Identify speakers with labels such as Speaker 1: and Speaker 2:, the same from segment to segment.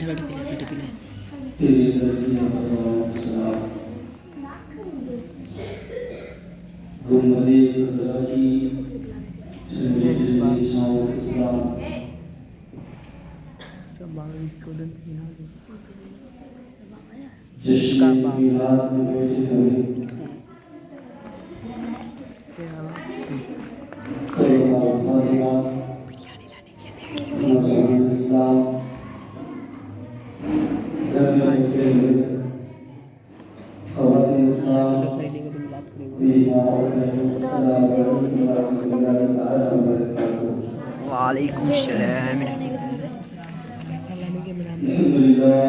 Speaker 1: तेरी लड़कियां सलाम गुम्बदे ज़रा की ठंडी ठंडी छाँव सलाम जश्न मिलाद में बैठे हुए तलबा तालिबा नौजवान इस्लाम घर में बैठे हुए ख़वातीन इस्लाम मेरी माँ और बहनों को अस्सलाम वालेकुम वरहमतुल्लाहि तआला वबरकातुहू।
Speaker 2: वालेकुम सलाम।
Speaker 1: अल्हम्दुलिल्लाह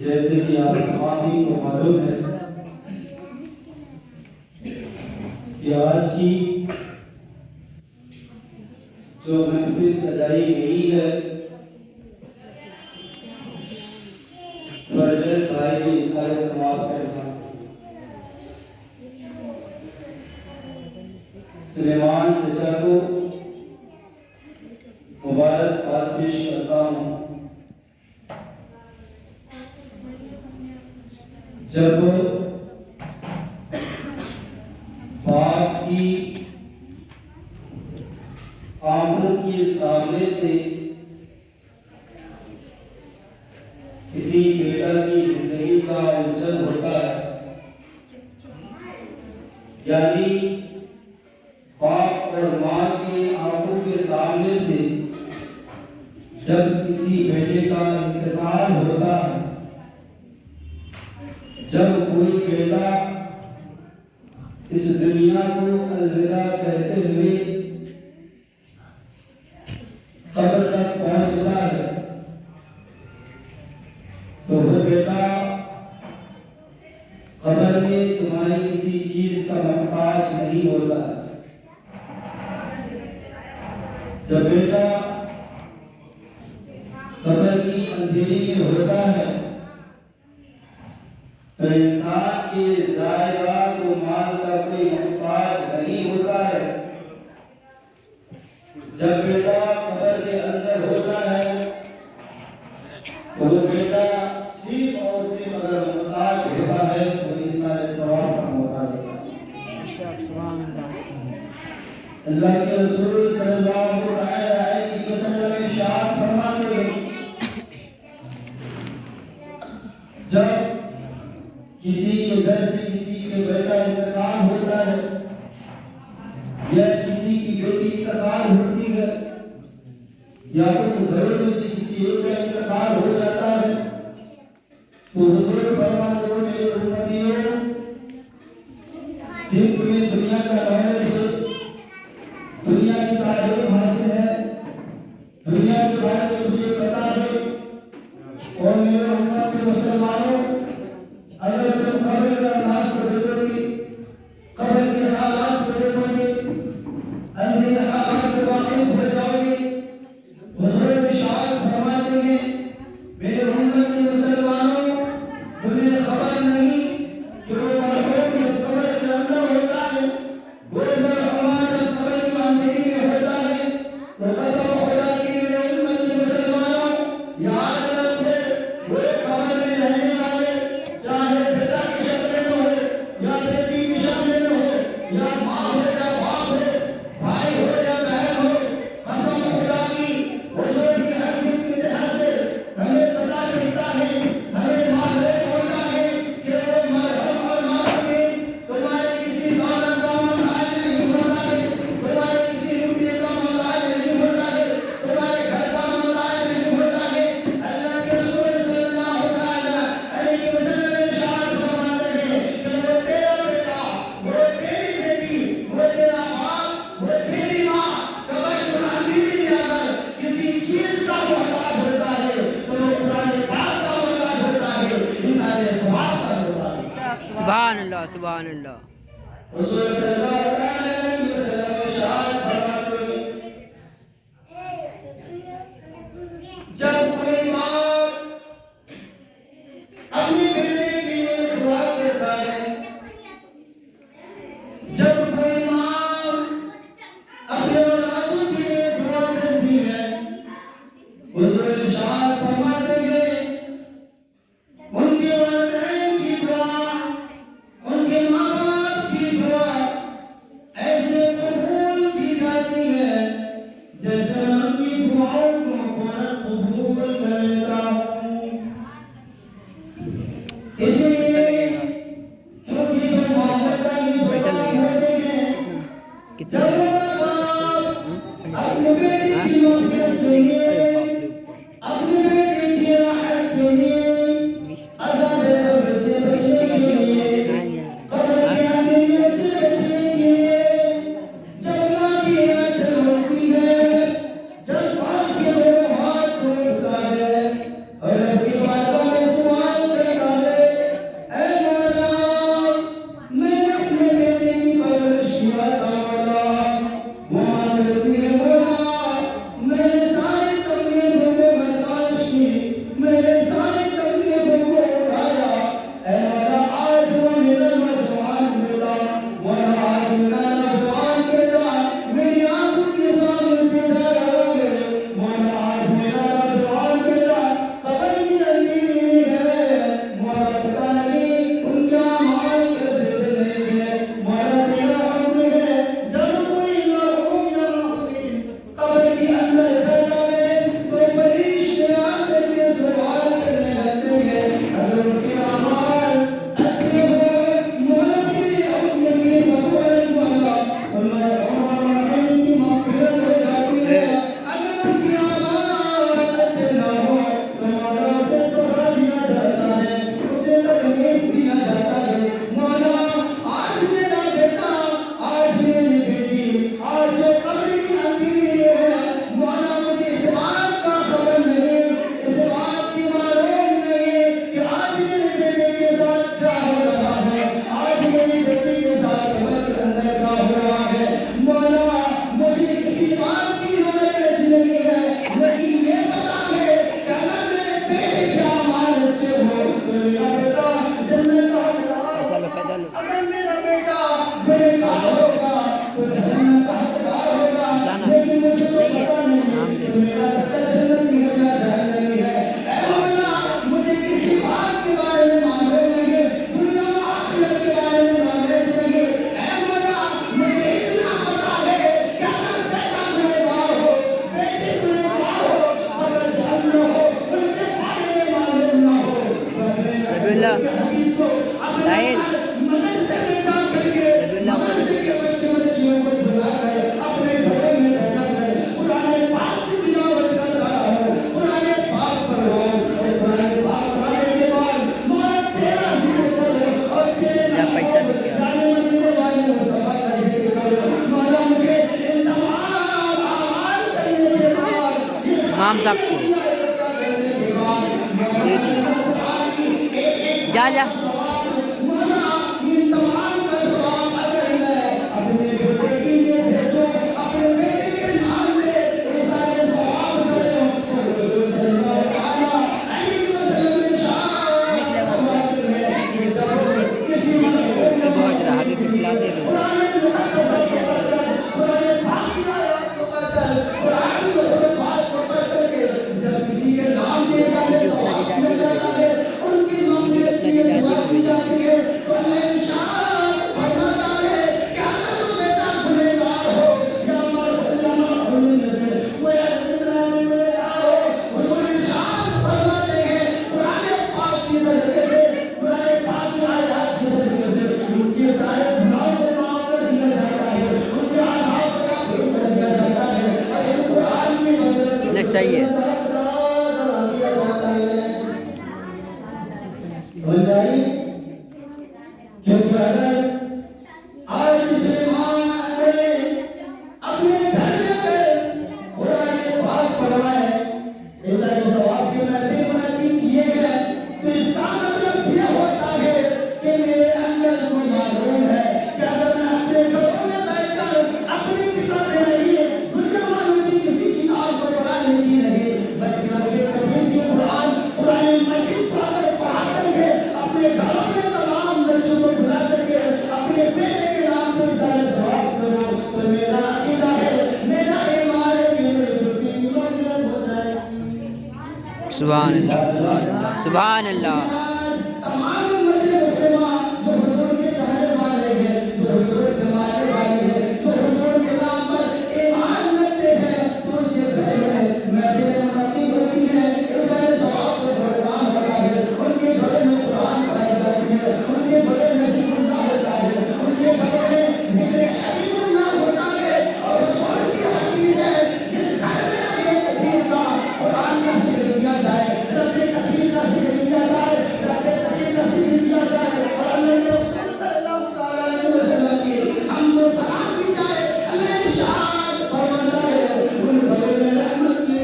Speaker 1: जैसे कि आप सभी को मालूम है कि आज की जो महफिल सजाई गई है फजर भाई के सारे समाप्त करना सुलेमान चचा को मुबारकबाद पेश करता हूँ। जब बाप की आंखों के सामने से किसी बेटा की जिंदगी का उज्जवल होता है, यानी बाप और माँ की आंखों के सामने से जब किसी बेटे का इंतकाल होता है, जब कोई बेटा इस दुनिया को अलविदा कहते हुए कब्र तक पहुंचता है, तो वो बेटा कब्र में तुम्हारी किसी चीज का मोहताज नहीं होता। जब बेटा कब्र की अंधेरी में होता है तो इंसान के जायदाद व माल का कोई मोहताज नहीं होता है। जब बेटा कब्र के अंदर होता है तो वो बेटा सिर्फ और सिर्फ अगर मोहताज होता है तो ये सारे सवाल का मोहताज होता है। अल्लाह के रसूल सल्लल्लाहु अलैहि वसल्लम इरशाद फरमाते हैं, जब किसी के घर से किसी के बेटा इंतकाल होता है या किसी की बेटी इंतकाल होती है या उस घर में से किसी एक का इंतकाल हो जाता है तो हुजूर फरमाते हैं, मेरे उम्मतियों, सिर्फ तुम्हें दुनिया का नॉलेज है, दुनिया की तारीफ हासिल है, दुनिया के बारे में मुझे पता है, और मेरे उम्मत के मुसलमानों, अगर तुम कब्र के अंदाज को देखोगे, कब्र के हालात को देखोगे, अंधेरे हालात से वाकिफ हो जाओगे, हुजूर इरशाद फरमाते हैं, मेरे उम्मत के मुसलमानों, तुम्हें खबर नहीं कि वो मरहूम जो कब्र के अंदर होता है वो हमारा कब्र की अंधेरी में होता है। तो कसम खुदा की, मेरे उम्मत के मुसलमानों, याद रखो वो कब्र में रहने वाले चाहे पिता की शक्ल में हो या बेटी माँ हो या बाप हो, भाई हो या बहन हो, कसम खुदा की, हुजूर की हदीस की तरह से हमें पता चलता है, हमें मालूम होता है कि वो मरहम और मासूम तुम्हारे किसी दौलत का मोहताज नहीं होता है, तुम्हारे किसी रुपये का मोहताज नहीं होता है, तुम्हारे घर का मोहताज नहीं होता है। अल्लाह के रसूल सल्लल्लाहु अलैहि वसल्लम इरशाद फरमाते हैं कि वो तेरा बेटा, वो तेरी बेटी, वो तेरा बाप, वो तेरी माँ कब्र की अंधेरी में अगर किसी चीज का मोहताज होता है तो वो कुरान पाक का मोहताज होता है, इंसान सवाब का होता है।
Speaker 2: सुभान अल्लाह, सुभान अल्लाह।
Speaker 1: हुजूर सल्लल्लाहु अलैहि वसल्लम इरशाद फरमाते हैं, जब कोई माँ अपने बेटे के लिए दुआ करता है, जब कोई माँ अपने औलादों के लिए दुआ करती है, हुजूर इरशाद फरमाते हैं उनके वालिदैन की दुआ, उनके माँ बाप की दुआ ऐसे कबूल की जाती है जैसे मैं उनकी दुआओं को फौरन कबूल कर लेता हूँ। इसलिए क्योंकि जो माँ होता है, जो
Speaker 2: पैसा
Speaker 1: बाप
Speaker 2: लगेगा
Speaker 1: होते हैं,
Speaker 2: कितना
Speaker 1: जब वो बाप अपने बेटे की मग़फ़िरत के लिए, अपने बेटे की राहत के लिए, अज़ाब कब्र से बचने के लिए, कब्र की अंधेरियों से बचने के लिए, जब माँ की आंचल होती है, जब बाप के दोनों हाथ जोड़ता है और अपनी बातों में सवाल करता है, ऐ मौला, मैंने अपने बेटे की परवरिश किया था मौला, वो माँ कहती है मौला, मैंने सारी तकलीफों को बर्दाश्त की, मैंने सारी तकलीफों को उठाया, ऐ मौला आज वो मेरा नौजवान बेटा, मौला आज मेरा नौजवान बेटा मेरी आंखों के सामने से जा रहा है, मौला आज मेरा नौजवान बेटा कब्र की अंधेरी में है, मौला पता नहीं उनके अमाल कैसे बनेंगे, मौला तेरा हुक्म है जब कोई मरहूम या महफूज कब्र के अंदर जाता है तो फरिश्ते आकर के सवाल करने लगते हैं, अगर उनके अमाल अच्छे हो मौला तेरे हुक्म के मुताबिक मौला उनकी मग़फ़िरत हो जाती है, अगर उनके अमाल अच्छे न हो तो मौला उसे सज़ा दिया जाता है, उसे तकलीफ दिया जाता है। मौला आज मेरा बेटा, आज मेरी बेटी, आज जो कब्र की अंधेरी में है, मौला मुझे इस बात का खबर नहीं, इस बात की मालूम नहीं कि आज मेरे बेटे के साथ क्या हो रहा है, आज मेरी बेटी के साथ कब्र के अंदर क्या हो रहा है, मौला मुझे किसी बात की नॉलेज नहीं है, लेकिन ये पता है कि अगर मेरे बेटे के अमाल अच्छे हो तो मेरा बेटा जन्नत का हकदार होगा, अगर मेरा बेटा बेटा होगा तो जन्नत का हकदार होगा, लेकिन मुझे तो पता नहीं कि मेरा बेटा जन्नती है या जहन्नमी है। ऐ मौला मुझे किसी बात के बारे में मालूम नहीं, दुनिया और आखिरत के बारे में नॉलेज नहीं, ऐ मौला मुझे इतना पता है कि अगर बेटा गुनहगार हो, बेटी गुनहगार हो, अगर जहन्नम हो, उनके बारे में मालूम ना हो, तो अपने
Speaker 2: नबीउल्लाह
Speaker 1: नबी की हदीस को अपने
Speaker 2: साहिल
Speaker 1: मदरसे में जा करके
Speaker 2: नबीउल्लाह
Speaker 1: मदरसे के बच्चियों को बुलाकर अपने घरों में बैठाकर कुरान पाक की तिलावत कर रहा हूँ, कुरान पाक पढ़ रहा हूँ और कुरान पाक पढ़ने के बाद मौला तेरा जिक्र करो और तेरे
Speaker 2: या
Speaker 1: नाम
Speaker 2: पैसा
Speaker 1: और
Speaker 2: भी क्या
Speaker 1: जाने मदीने वाले मुस्तफा का जिक्र करो। मौला मुझे इन तमाम अमाल करने के बाद
Speaker 2: इमाम साहब को
Speaker 1: करने के बाद
Speaker 2: दे दी। जा जा
Speaker 1: मौला इन तमाम का सवाब अगर मैं अपने बेटे के लिए भेजो, अपने बेटे के नाम पे ये सारे सवाब करो, तो हुजूर सल्लल्लाहु अलैहि वसल्लम इरशाद फरमाते हैं कि जब किसी मरहूम या
Speaker 2: बहुत रहा आगे खिला दे दो
Speaker 1: कुरान मुक़द्दस को पढ़कर, कुरान पाक की आयत को पढ़कर, कुरान को पाक को पढ़ करके जब किसी के नाम पे सारे सवाब किया जाता है, उनकी मग़फ़िरत के लिए दुआ क्योंकि अगर आज सुलेमान अगर अपने घर में अगर खुदा ने बात पढ़वाए ऐसा जवाब के नजदीक मुनादी किए गए तो इसका मतलब यह होता है कि मेरे अंदर कोई मालूम है कि अगर मैं अपने घरों में बैठकर अपनी किताबें नहीं दुनिया वालों की किसी किताब को पढ़ा लेती नहीं बल्कि अपने कदीम की कुरान मजीद पढ़ा करके अपने घरों में तमाम बच्चों को बुला करके अपने बेटे के नाम पर सारे सवाब करो तो मेरा अकीदा है मेरा ईमान है कि मेरी दुनिया मौजूद हो जाएगी।
Speaker 2: सुभान अल्लाह, सुभान अल्लाह।
Speaker 1: तमाम उम्मतें मुस्लिमा जो हुजूर के चाहने वाले हैं जो हुजूर के मानने वाले हैं जो हुजूर के नाम पर ईमान रखते हैं तो उसके घर में महफिलें मुनक्किद होती हैं इस सारे सवाब को प्रोग्राम होता है उनके घरों में कुरान पढ़ाई जाती है उनके घरों में ज़िक्रुल्लाह होता है उनके घरों में ज़िक्र हबीबुल्लाह होता है और रसूल की हदीस है जिस घर में रब्बे कदीर का कुरान का ज़िक्र किया जाए रब्बे कदीर का ज़िक्र किया जाए रब्बे कदीर का ज़िक्र किया जाए और अल्लाह के रसूल सल्लल्लाहु अलैहि वसल्लम की हमदो सलाम की जाए अल्लाह इरशाद फरमाता है उन घरों में रहमत की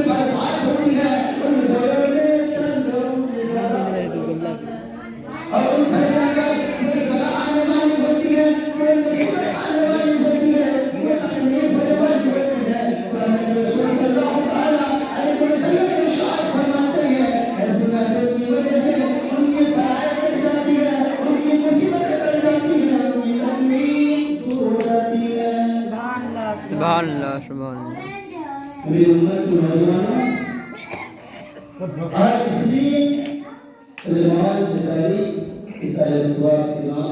Speaker 1: बरसात होती है उन घरों में चंदों से ज़्यादा और उन घर में अगर कोई बला आने वाली होती है कोई मुसीबत आने वाली होती है कोई तकलीफ होने वाली होती है तो अल्लाह के रसूल सल्लल्लाहु अलैहि वसल्लम इरशाद फरमाते हैं ऐसे महफिल की वजह से उनकी बलाएं कट जाती है उनकी मुसीबतें कट जाती है उनकी तकलीफ दूर हो जाती है।
Speaker 2: सुभान अल्लाह, सुभान अल्लाह, सुभान अल्लाह।
Speaker 1: मेरी उम्मत के नौजवानों आज इसलिए सुलेमान जजारी इसारे सुबह के नाम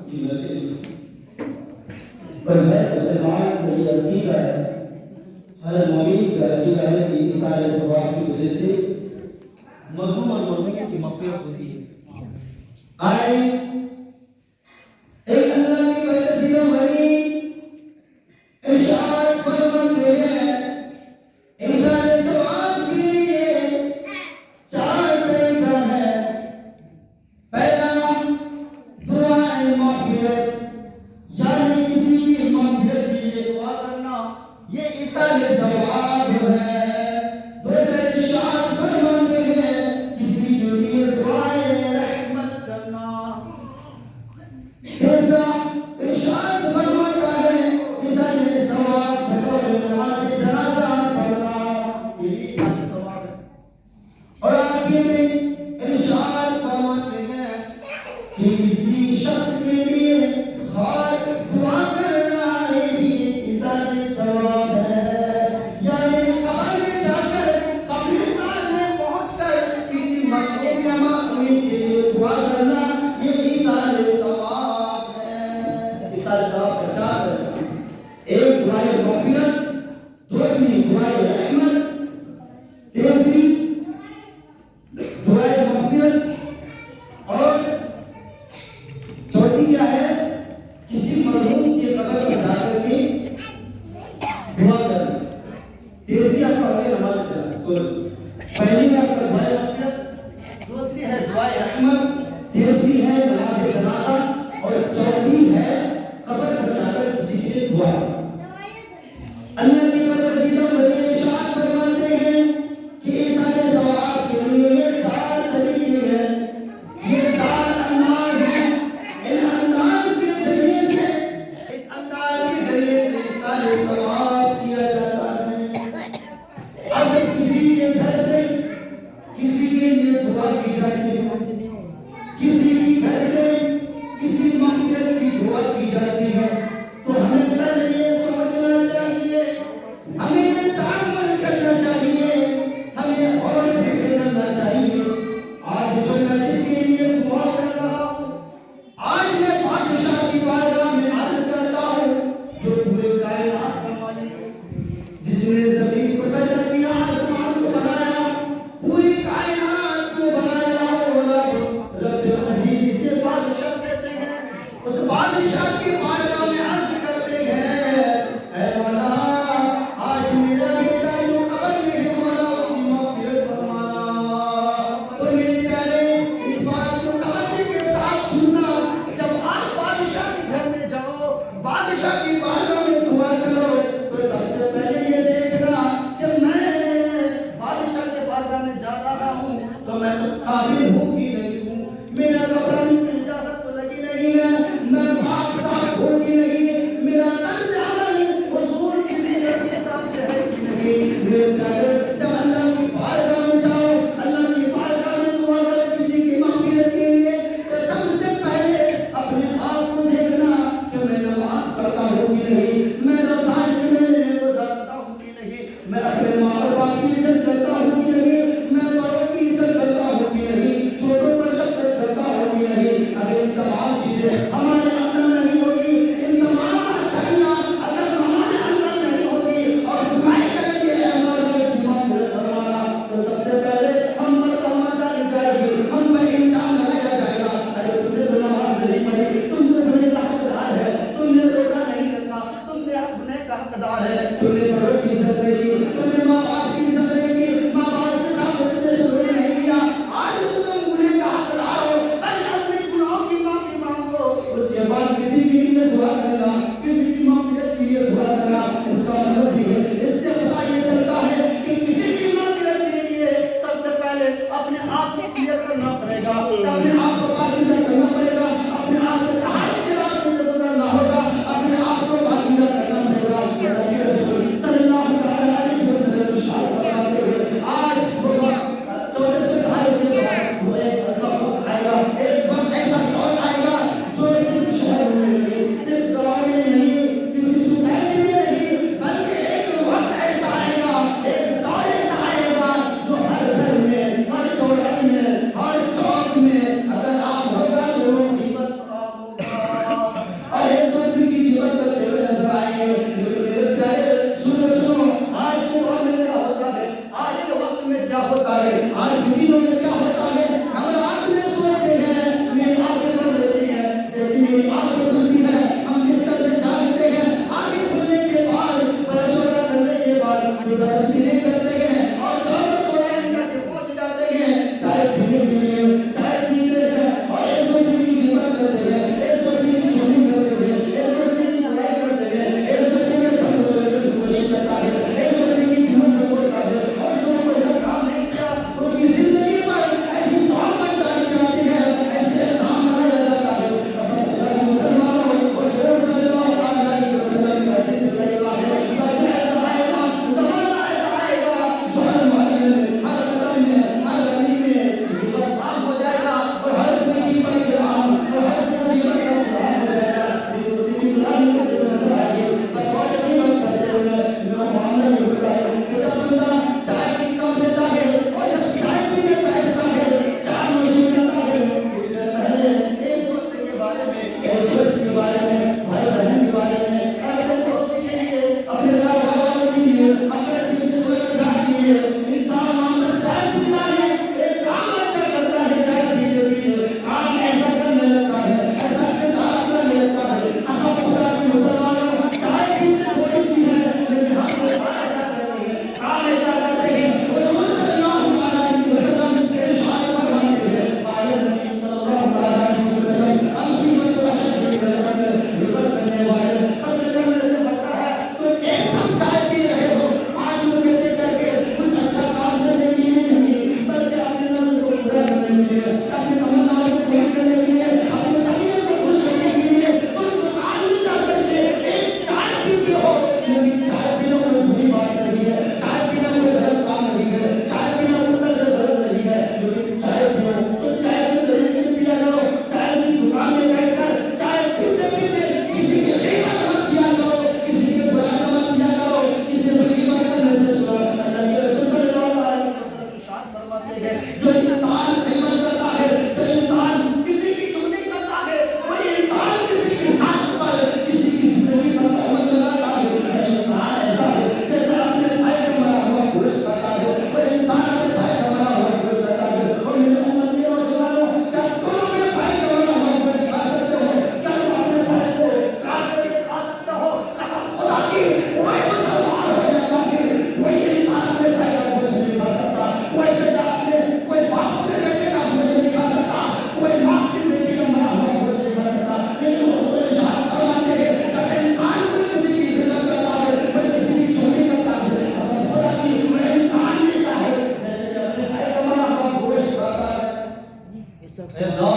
Speaker 1: की महफिल पर है मुसलमान का ये अकीदा है हर मौमीन का अकीदा है कि इसारे सुबह की वजह से मरहूम और मरहूम की मग़फ़िरत होती है। आए एक अल्लाह की वसीला वली इरशाद फरमाते हैं इसारे सवाब के लिए चार तरीका है। पहला दुआए मग़फ़िरत यानी किसी की मग़फ़िरत के लिए दुआ करना ये इसारे सवाब है। दूसरा इरशाद फरमाते हैं किसी के लिए दुआए रहमत करना। तीसरा इरशाद फरमाता है इसारे सवाब बतौर नमाज़ जनाज़ा पढ़ना ये भी इसारे सवाब है। और आखिर में इरशाद फरमाते हैं कि किसी शख्स के लिए खास दुआ करना ये भी इसारे सवाब है। यानी कब्र में जाकर कब्रिस्तान में पहुंचकर किसी मज़लूम या मासूम के लिए दुआ करना ये इसारे सवाब है। इसारे सवाब का चार तरीका एक दुआए मग़फ़िरत दूसरी दुआए रहमत तीसरी दुआए मग़फ़िरत और चौथी क्या है किसी मरहूम के कब्र पर जाकर के दुआ करना। तीसरी आपका हो गया नमाज़ पढ़ना सॉरी पहली आपका दुआए मग़फ़िरत दूसरी है दुआए रहमत तीसरी है नमाज़ जनाज़ा और चौथी है कब्र पर जाकर किसी के लिए दुआ। अल्लाह की वसीला वली इरशाद फरमाते हैं कि इसारे सवाब के लिए ये चार तरीके हैं ये चार अंदाज हैं। इन अंदाज के जरिए से इस अंदाज के जरिए से इसारे सवाब किया जाता है। अगर किसी के घर से किसी के लिए दुआ की जाती है किसी के घर से किसी मग़फ़िरत की दुआ की जाती है तो हमें पहले ये सोचना चाहिए हमें ये ताअम्मुल करना चाहिए हमें और फिक्र करना चाहिए। आज जो मैं जिसके लिए दुआ कर रहा हूँ आज मैं बादशाह की बारगाह में अर्ज़ करता हूँ जो पूरे कायनात का मालिक है जिसने ज़मीन को पैदा किया आसमान को बनाया पूरी कायनात को बनाया और रब अज़ीज़ से बादशाह कहते हैं उस बादशाह की बारगाह में अर्ज़ करते हैं ऐ मौला आज मेरा बेटा जो कब्र में है मौला उसकी मग़फ़िरत फरमाना। तो मेरे प्यारे इस बात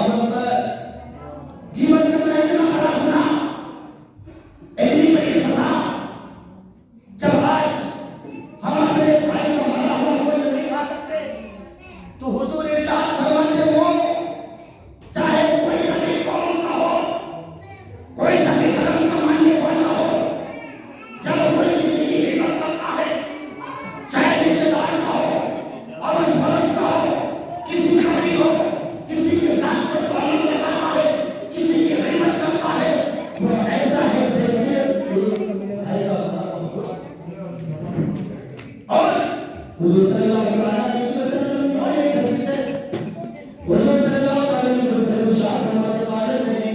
Speaker 1: अकबर। गिबत करना इतना बड़ा गुनाह, इतनी बड़ी सजा। जब आज हम अपने भाई को मरा हुआ गोश्त नहीं खा सकते, तो हुजूर इरशाद फरमाते हो, चाहे कोई सभी कौम का हो, कोई सभी धर्म का मानने वाला हो, जब कोई किसी की हिम्मत करता है, चाहे रिश्तेदार का हो, अड़ोस पड़ोस का हो, किसी का भी हो, किसी के साथ पर ताल्लुक लगाता है, किसी की हिम्मत करता है, वो ऐसा है जैसे और हुजूर सल्लल्लाहु अलैहि वसल्लम और एक हदीस है, हुजूर सल्लल्लाहु अलैहि वसल्लम शाह फरमाते हैं,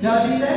Speaker 1: क्या हदीस है?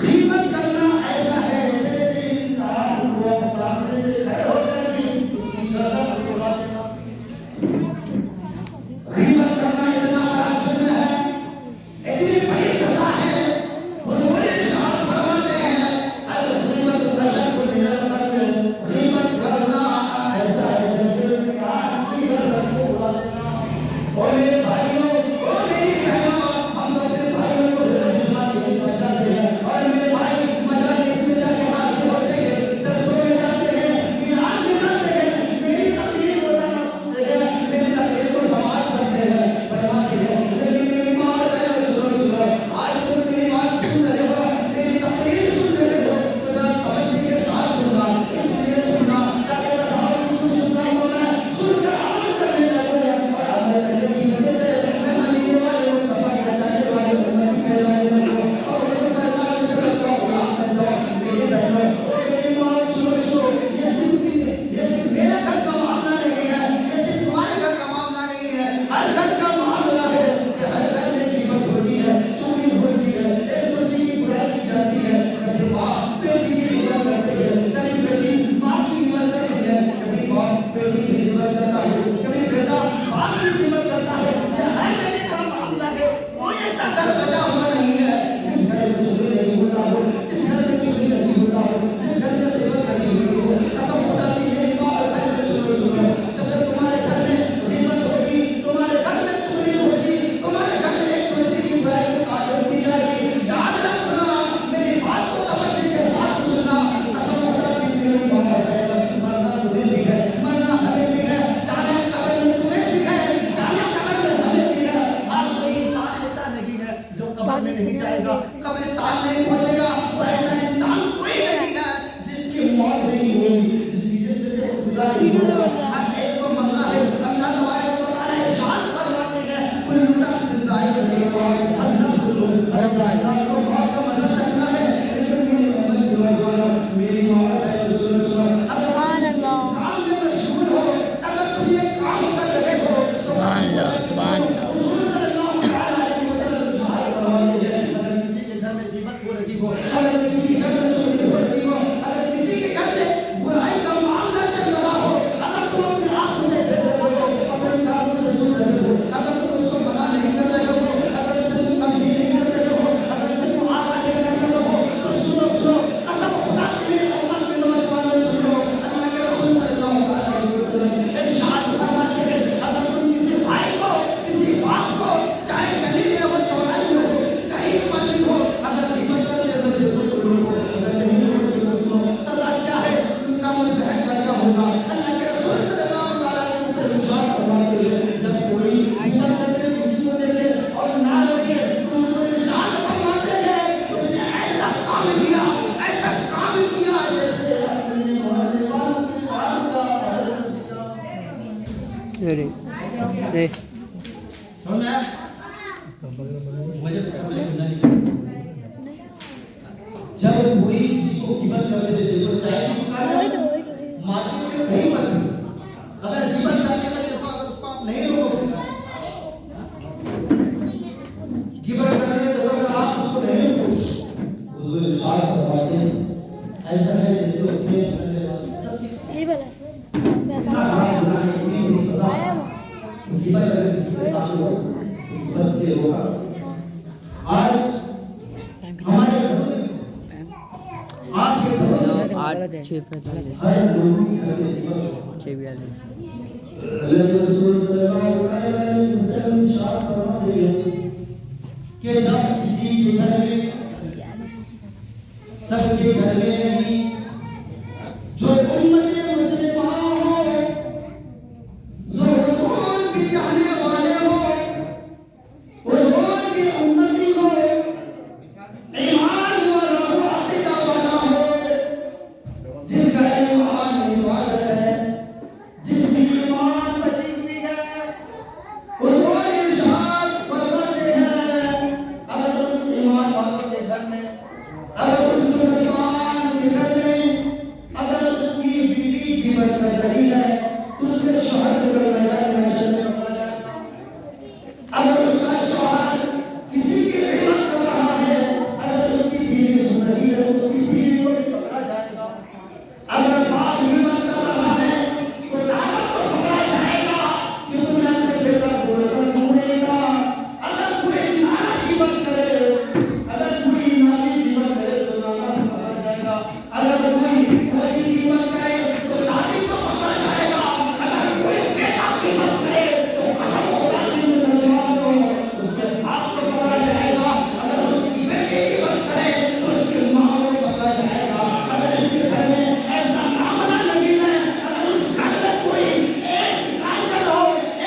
Speaker 1: गीबत करना ऐसा है जैसे इंसान को सामने से खड़े होकर भी उसकी गर्दन उड़ा देना। गीबत करना इतना बड़ा जुर्म है, इतनी बड़ी सजा है। हुजूर इरशाद फरमाते हैं, अल-गीबतु अशद्दु मिनल क़त्ल. गीबत करना ऐसा है जैसे इंसान की गर्दन को उड़ा देना। और मेरे भाइयों, और मेरी बहनों, हम अपने भाइयों को रहमत की समझाते हैं। और मेरे भाई मजालिस में जाके हाजिर होते हैं, जलसों में जाते हैं, मीराब में जाते हैं, मेरी तकरीर रोजाना सुनते हैं, मेरी तकरीर को समाज करते हैं, फरमाते हैं, लेकिन मेरी माँ और बहन सुनो, आज तुम मेरी बात सुन रहे हो, मेरी तकरीर सुन रहे हो, तो जरा तवज्जो के साथ सुनना, इसलिए सुनना ताकि रसूल की कुछ सुनना होना, सुनकर अमल करने लगो। और अमल करने की वजह से मैं मदीने वाले मुस्तफा के चाहने वाले उम्मत कहलाने लगो और हुजूर सल्लल्लाहु अलैहि वसल्लम का गुलाम बन जाओ। मेरी बहनों और मेरी माँ, सुनो, ये सिर्फ मेरे घर का मामला नहीं है, ये सिर्फ तुम्हारे घर का मामला नहीं है, हर घर का मामला है कि हर घर में ग़ीबत होती है, चुगली होती है, एक दूसरे की बुराई की जाती है। कभी माँ बेटी की ग़ीबत करती है, कभी बेटी माँ की ग़ीबत करती है, कभी माँ बेटी की ग़ीबत करता है, कभी बेटा बाप की ग़ीबत करता है। ये हर जगह का मामला है। कोई ऐसा घर बचा हुआ नहीं है जिस घर में चुगली नहीं होता हो, जिस घर में चुगली नहीं होता हो, जिस घर में ग़ीबत नहीं होती हो। कसम खुदा की, मेरी माँ और बहन, सुनो, अगर तुम्हारे घर में ग़ीबत होगी, तुम्हारे घर में चुगली होगी, तुम्हारे घर में एक दूसरे की बुराई की आदत की जाएगी, याद रखना, मेरी बात को तवज्जो के साथ सुनना। कसम खुदा की, मेरी माँ और बहन, मरना तुम्हें भी है, मरना हमें भी है, जाने कब्र में तुम्हें भी है, जाने कब्र में हमें भी है। हर कोई इंसान ऐसा नहीं है जो कब्र में नहीं जाएगा, कब्रिस्तान नहीं पहुंचेगा। और ऐसा इंसान कोई नहीं है जिसकी मौत नहीं होगी, जिसकी जिस्म से जुदा नहीं होगा। हर एक को मरना है। अल्लाह तबारक व तआला इरशाद फरमाते हैं, कुल्लु नफ्सिन ज़ाइक़तुल मौत, हर नफ्स को मौत का मज़ा चखना है। लेकिन मेरी अम्मी जवान, मेरी माँ और बहन, सुनो, अगर
Speaker 2: सुभान अल्लाह,
Speaker 1: काम में मशगूल हो, अगर तुम ये काम कर रहे हो,
Speaker 2: सुभान अल्लाह, सुभान अल्लाह।
Speaker 1: हुजूर सल्लल्लाहु अलैहि वसल्लम दुआएं फरमाते हैं, अगर किसी के घर में ग़ीबत हो रही हो, अगर किसी के घर में चुगली हो रही हो, अगर किसी के घर में बुराई का मामला चल रहा हो, अगर तुम अपनी आंखों से देख रहे हो, अपने कानों से सुन रहे हो, अगर तुम उसको मना नहीं कर रहे हो, अगर उसे तुम तंबीह नहीं कर रहे हो, अगर उसे तुम आगाह नहीं कर रहे हो, तो सुनो, कसम खुदा की, मेरी उम्मत के नौजवानों, सुनो, अल्लाह के रसूल सल्लल्लाहु अलैहि वसल्लम इरशाद फरमाते हैं, अगर तुम किसी भाई को, किसी बाप को, चाहे गली में हो, चौराहे में हो, कहीं पर भी हो, अगर ग़ीबत करने लगे तो रोको, अगर नहीं रोके तो सुनो, सज़ा क्या है, उसका मुस्तहक क्या होगा। अल्लाह के रसूल सल्लल्लाहु अलैहि वसल्लम इरशाद फरमाते हैं, जब कोई ग़ीबत करते किसी को देखे और ना रोके, तो उसको इरशाद फरमाते हैं, उसने ऐसा काम किया जैसे अपने मोहल्ले वालों के साथ का पालन किया।
Speaker 2: अरे
Speaker 1: सुनना मुझे तो सुनना नहीं। जब कोई किसी को ग़ीबत करने देते तो चाय की दुकान में, मार्केट में कहीं पर भी, अगर ग़ीबत करने का देखो, अगर उसको आप नहीं रोकोगे, ग़ीबत करने का देखो, अगर आप उसको नहीं रोकोगे, हुजूर इरशाद फरमाते हैं, ऐसा है जैसे अपने सबकी इतना बड़ा गुनाह है, इतनी बड़ी सजा। ग़ीबत अगर किसी के साथ हो, ग़ीबत से होगा। आज हमारे घरों में आपके घरों में
Speaker 2: 8:45
Speaker 1: हर लोगों के घर में दीपक हो।
Speaker 2: 6:42
Speaker 1: अल्लाह के रसूल सल्लल्लाहु अलैहि वसल्लम इरशाद फरमाते हैं कि जब किसी के घर में सबके घर में नहीं जो उम्मत मुस्लिमान हो, जो हुजूर के चाहने वाले हो, हुजूर के उम्मती हो, ईमान वाला हो, अकीदा वाला हो, जिसका ईमान इबादत है, जिसकी ईमान बची हुई है, हुजूर इरशाद फरमाते हैं अगर उस ईमान वालों के घर में, अगर उस मुसलमान के घर में अगर उसकी बीवी गिबत कर रही है तो उसके शौहर को मैदान महशर में पकड़ा जाएगा। अगर उसका शौहर किसी की गिबत कर रहा है, अगर उसकी बीवी सुन रही है तो उसकी बीवी को भी पकड़ा जाएगा। अगर बाप गिबत कर रहा है तो लानत को पकड़ा जाएगा कि तुमने अपने बेटा को रोका क्यों नहीं कहा। अगर कोई नाना गिबत करे, अगर कोई नानी गिबत करे तो नाना को पकड़ा जाएगा। अगर कोई कोई गिबत करे तो नानी को पकड़ा जाएगा। अगर कोई बेटा गिबत करे तो कसम होगा कि मुसलमान को उसके बाप को पकड़ा जाएगा। अगर उसकी बेटी गिबत करे तो उसकी माँ को पकड़ा जाएगा। अगर इसके घर में ऐसा मामला नहीं है, अगर उस घर में कोई एक काजल हो,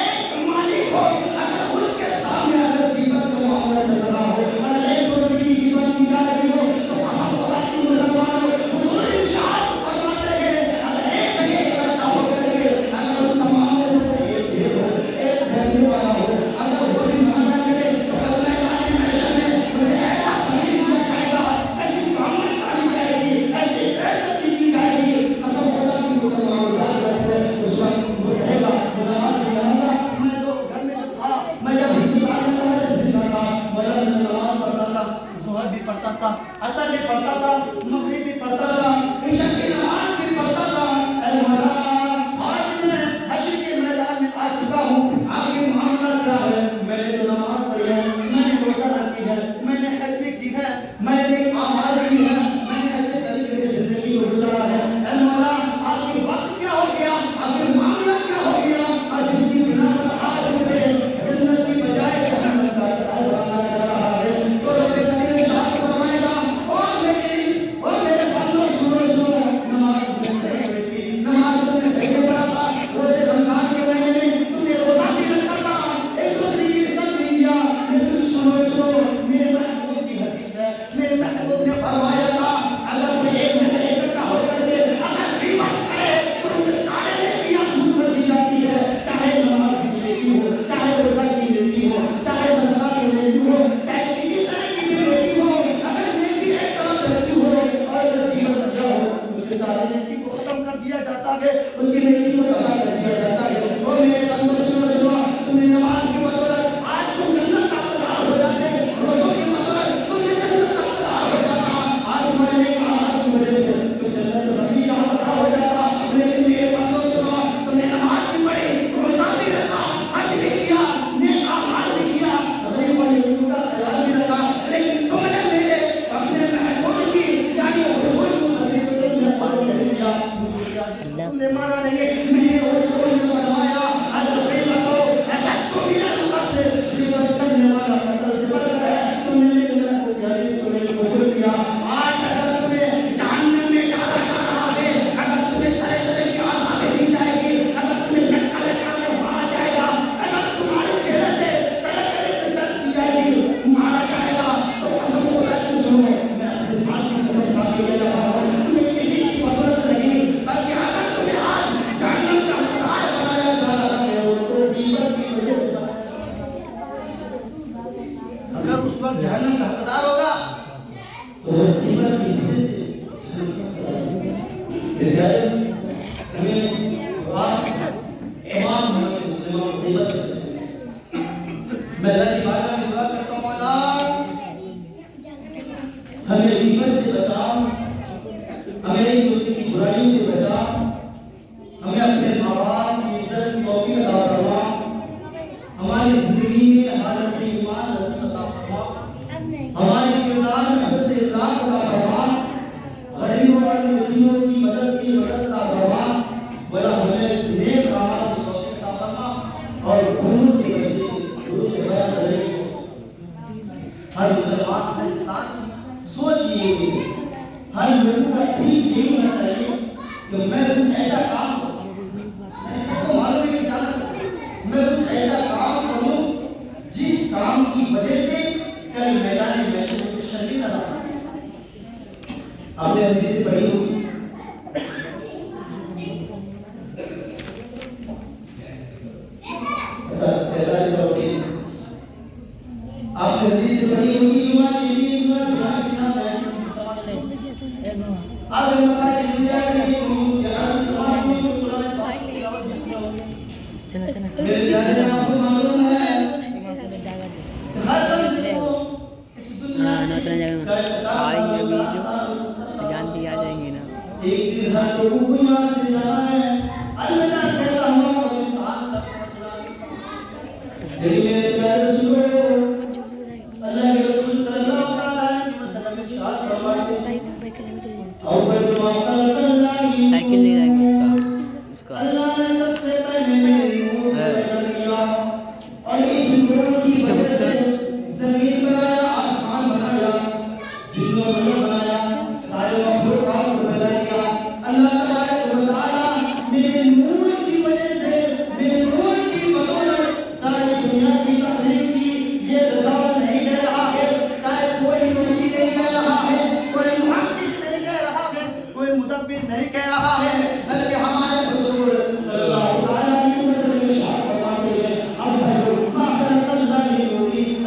Speaker 1: एक मालिक हो, अगर उसके सामने अगर गिबत का मामला चल रहा हो, अगर एक दूसरे की गिबत की जा रही हो तो कसम होगा कि मुसलमान हुजूर इरशाद फरमाते हैं अगर एक जगह इकट्ठा होकर के अगर उन तमाम में से कोई एक भेड़ हो, एक भेड़ने वाला हो, अगर वो भी मना करे तो कल मैदान महशर में उसे ऐसा सलीम दिया जाएगा, ऐसी ब्राह्मण डाली जाएगी, ऐसी बेइज्जती की जाएगी। कसम होगा कि मुसलमान उस वक्त वो कहेगा नमाज नहीं पढ़ूंगा। मैं तो घर में जब था, मैं जब हिंदुस्तान में था, मैं जिंदा था, मैं नमाज पढ़ता था, ज़ोहर भी पढ़ता था, असर भी पढ़ता था, मगरिब भी पढ़ता था, इशा की नमाज भी पढ़ता था। ऐ मौला, आज मैं हश्र के मैदान में आ चुका हूँ, आगे मामला क्या है? मैंने तो नमाज पढ़ी है, मैंने रोज़ा रखी है, मैंने हज भी की है, मैंने नेक अमाल की है, मैंने अच्छे तरीके से जिंदगी को गुजारा है। ऐ मौला, आगे वक्त क्या हो गया? आगे मामला क्या हो गया? और जिसकी बिना पर आज मुझे जन्नत की बजाय जहन्नम का राह बनाया जा रहा है, तो रब करीम इरशाद फरमाएगा ओ मेरे बंदो सुनो, नमाज तुमने सही पढ़ी थी, नमाज तुमने सही पढ़ा था, रोजे रमजान के महीने में तुमने रोजा भी रखा था, एक दूसरे की इज्जत भी किया। लेकिन सुनो, मेरे महबूब की हदीस है, मेरे महबूब ने फरमाया था अगर कोई एक जगह इकट्ठा होकर के अगर गिबत करे तो उनके सारे नेकियां दूर कर दी जाती है, चाहे नमाज की नेकी हो, चाहे रोजा की नेकी हो, चाहे सदका की नेकी हो, चाहे किसी तरह की भी नेकी हो, अगर नेकी एक तरफ रहती हो और अगर गिबत न हो उसके सारे नेकी को खत्म कर दिया जाता है, उसकी नेकी को तबाह कर दिया जाता है। और मेरे बंदो सुनो, तुमने नमाज की बदौलत आज तुम जन्नत का हकदार हो जाते, रोज़ों की बदौलत तुमने जन्नत का हकदार हो जाता, आज तुम्हारे नेक अमाल की वजह से तुम जन्नत नबी का हकदार हो जाता। लेकिन मेरे बंदो सुनो, तुमने नमाज भी पढ़ी, रोज़ा भी रखा, हज भी किया, नेक अमाल भी किया, गरीब और यतीम का ख्याल भी रखा, लेकिन तुमने मेरे अपने महबूब की यानी हुजूर की हदीस को तुमने फॉलो नहीं किया, तुमने माना नहीं। मैंने हुजूर ने फरमाया अगर ग़ीबत हो अशद्दु मिनल क़त्ल, ग़ीबत करने वाला कत्ल से बढ़कर है। तुमने मेरे महबूब की हदीस को नहीं कबूल किया। आज अगर तुम्हें जहन्नम में डाला जा रहा है, अगर तुम्हें तरह तरह की आज़ादी दी जाएगी, अगर तुम्हें लटका लटका के मारा जाएगा, अगर तुम्हारे चेहरे पे तरह तरह की दर्द दी जाएगी, मारा जाएगा, तो कसम होगा कि सुनो, मैं अपने साथ की कसम खा के कह रहा हूँ, तुम्हें किसी की मदद नहीं, बल्कि अगर तुम्हें आज जहन्नम का हकदार बनाया जा रहा है तो ग़ीबत की वजह से अगर उस वक्त जहन्नम का हकदार होगा तो ग़ीबत की वजह से तमाम मुसलमान ग़ीबत से बचें। मैं अल्लाह की बारगाह में दुआ करता हूँ मौला हमें ग़ीबत से बचाओ, हमें एक दूसरे की बुराई से बचा, हमें अपने माँ बाप की इज्जत की तौफीक अता फरमा, हमारी जिंदगी में हालत ईमान नसीब अता फरमा, हमारे किरदार में हस्न अखलाक अता फरमा, हर लोगों का ठीक यही होना चाहिए कि मैं कुछ ऐसा काम करूं, मैंने सबको मालूम है कि जान सकता मैं कुछ ऐसा काम करूं जिस काम की वजह से कल मैदान महशर में शर्मिंदा ना हो। आपने हदीस पढ़ी होगी, आपने हदीस पढ़ी होगी आज मसाजिद दुनिया के यहाँ समाज में मेरे जाने आपको मालूम है हर बंदे को इस दुनिया
Speaker 2: जानती आ जाएंगे ना।
Speaker 1: एक दिन हर लोगों को यहाँ से जाना है, अल्लाह के रहमत और इस्तान तक पहुंचना है। लेकिन मेरे प्यारे सुनो, अल्लाह के रसूल सल्लल्लाहु अलैहि वसल्लम इरशाद फरमाते हैं,
Speaker 2: साइकिल ले जाएंगे उसका
Speaker 1: अल्लाह ने सबसे पहले नूर पैदा किया और इस नूर की वजह से ज़मीन बनाया, आसमान बनाया, जिन्नों को बनाया, सारे मखलूक़ात को पैदा किया। अल्लाह तबारक व तआला मेरे नूर की वजह से, मेरे नूर की बदौलत सारी दुनिया की तखलीक की ये रज़ामंद नहीं कह रहा है, चाहे कोई मुफ्ती नहीं कह रहा है, कोई मुहद्दिस नहीं कह रहा है, कोई मुदब्बिर नहीं कह रहा है, बल्कि हमारे हुज़ूर सल्लल्लाहु अलैहि वसल्लम इरशाद फरमाते हैं,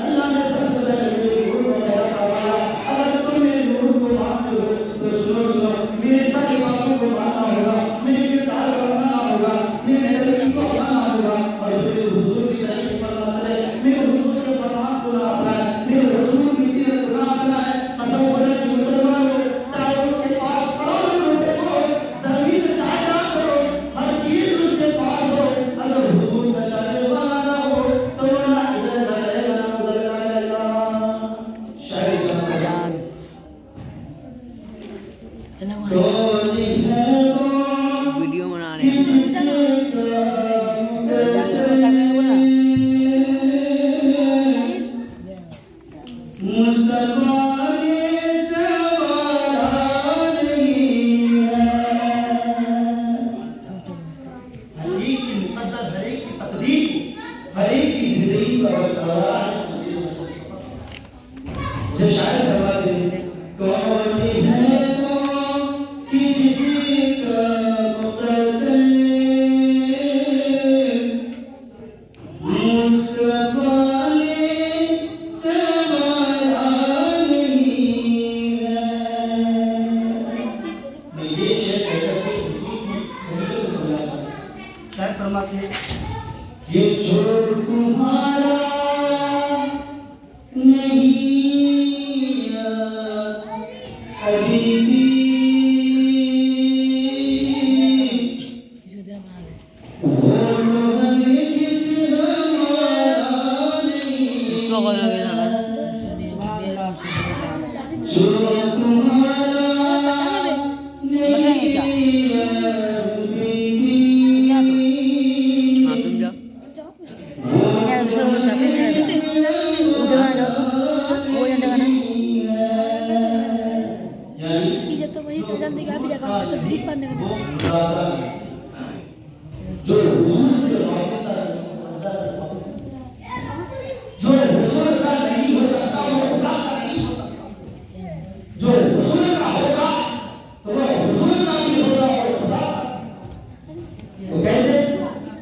Speaker 1: अल्लाह ने सबसे पहले नूर को पैदा करवाया। अगर तुम मेरे नूर को मानते हो तो सुनो, मेरे सारी बातों को मानना होगा, मेरे किरदार को अपनाना होगा, मेरे तरीके को अपनाना होगा और मेरे हुजूर की तरीके पर ना चले, मेरे हुजूर के फरमान को ना अपनाए, मेरे हुजूर की सीरत को ना अपनाए। कसम खुदा की मुसलमानों, चाहे उसके पास करोड़ों रुपए हो, ज़मीन जायदाद हो, हर चीज उसके पास हो, अगर हुजूर का चलने वाला ना हो तो वो ना इधर जाएगा ना उधर जाएगा। शायद
Speaker 2: जान चलो
Speaker 1: कौन है वो
Speaker 2: वीडियो बना रहे हैं।
Speaker 1: मुस्तफा ने सवारा नहीं है, हर एक की मुकद्दर, हर एक की तकदीर, हर एक की जिंदगी का बसवारा जो शायद फरमाते हैं, कौन है वो कि जिसका मुकद्दर मुस्तफा ने सवारा नहीं है। मैं ये शेर कहकर के हुजूर की उम्मीदों को समझना चाहता हूँ। शायद फरमाते हैं, ये छोड़ तुम्हारा नहीं हबीबी, जो हुजूर से वास्ता जो हुजूर का नहीं हो सकता वो खुदा का नहीं हो सकता, जो हुजूर का होगा तो वह हुजूर का भी होगा और खुदा का। तो कैसे?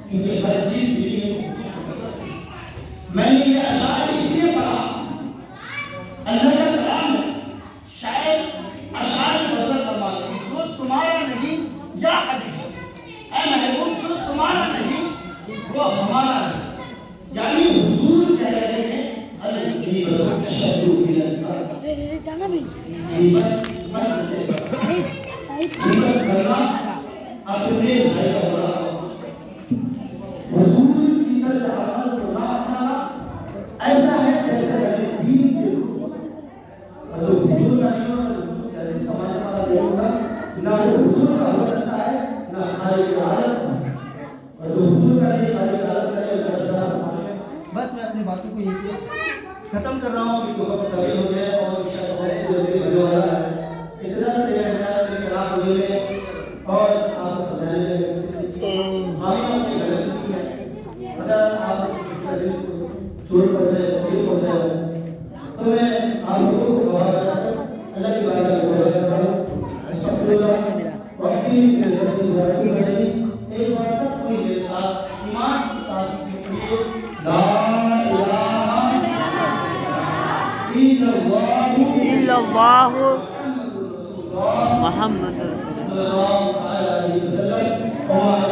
Speaker 1: क्योंकि हर चीज मिली है। मैंने ये अशार इसलिए पढ़ा, अल्लाह का कलाम है, शायद अशार की बदल फरमाते हैं, जो तुम्हारा नहीं या हबीब, ऐ महबूब जो तुम्हारा नहीं वो हमारा नहीं। यानी हुजूर कह रहे हैं
Speaker 3: जाना भी
Speaker 1: अपने भाई का बड़ा हुजूर की तरफ अमल को ना अपनाना ऐसा है जैसे पहले दीन से और जो हुजूर का नहीं होगा, हुजूर का इसका मतलब नहीं होगा, ना वो हुजूर का हो सकता है ना खाली की हालत, और जो हुजूर का नहीं खाली की हालत करे उसका बदला। बस मैं अपनी बातों को यहीं से खत्म कर रहा हूँ, क्योंकि वक्त कभी हो गया और शायद बहुत जल्दी होने वाला है। इतना से जाए तकलीफ हो जाए तो मैं आप लोगों को बाहर जाकर अल्लाह की बात करो अस्तगफिरुल्लाह वक्ती एक बार सब कोई मेरे साथ ईमान की ताज़ीम के लिए ला इलाहा
Speaker 2: इल्लल्लाह
Speaker 1: मुहम्मद
Speaker 2: मोहम्मद रसूलुल्लाह
Speaker 1: सल्लल्लाहु अलैहि वसल्लम और